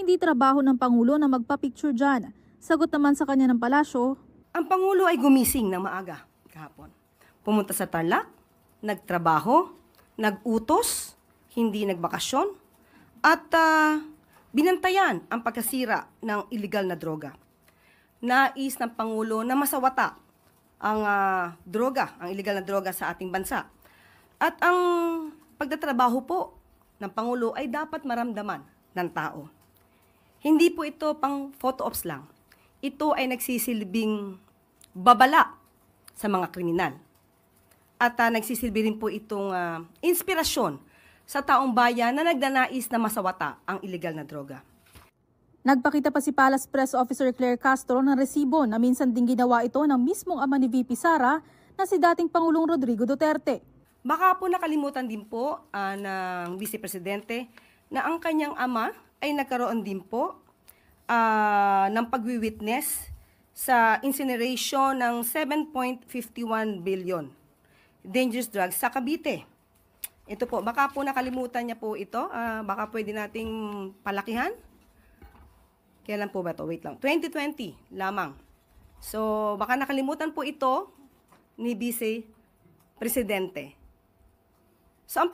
hindi trabaho ng Pangulo na magpa-picture dyan. Sagot naman sa kanya ng palasyo, ang Pangulo ay gumising ng maaga kahapon. Pumunta sa Tarlac, nagtrabaho, nag-utos, hindi nagbakasyon, at binantayan ang pagkasira ng illegal na droga. Nais ng Pangulo na masawata ang droga, ang illegal na droga sa ating bansa. At ang pagtatrabaho po ng Pangulo ay dapat maramdaman ng tao. Hindi po ito pang photo ops lang. Ito ay nagsisilbing babala sa mga kriminal. At nagsisilbi rin po itong inspirasyon sa taong bayan na nagnanais na masawata ang illegal na droga. Nagpakita pa si Palace Press Officer Claire Castro ng resibo na minsan ding ginawa ito ng mismong ama ni VP Sara na si dating Pangulong Rodrigo Duterte. Baka po nakalimutan din po ng Vice Presidente na ang kanyang ama ay nagkaroon din po ng pagwi-witness sa incineration ng 7.51 billion dangerous drugs sa Cavite. Ito po, baka po nakalimutan niya po ito. Baka pwede nating palakihan. Kailan po ba ito? Wait lang. 2020 lamang. So, baka nakalimutan po ito ni Vice Presidente. So, ang